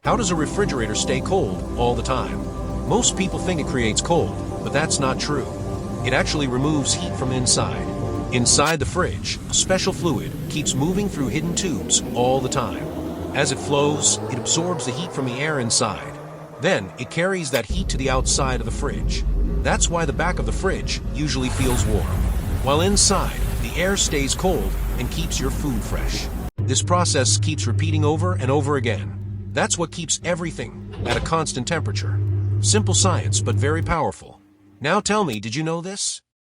How does a refrigerator stay cold all the time? Most people think it creates cold, but that's not true. It actually removes heat from inside. Inside the fridge, a special fluid keeps moving through hidden tubes all the time. As it flows, it absorbs the heat from the air inside. Then, it carries that heat to the outside of the fridge. That's why the back of the fridge usually feels warm, while inside, the air stays cold and keeps your food fresh. This process keeps repeating over and over again. That's what keeps everything at a constant temperature. Simple science, but very powerful. Now tell me, did you know this?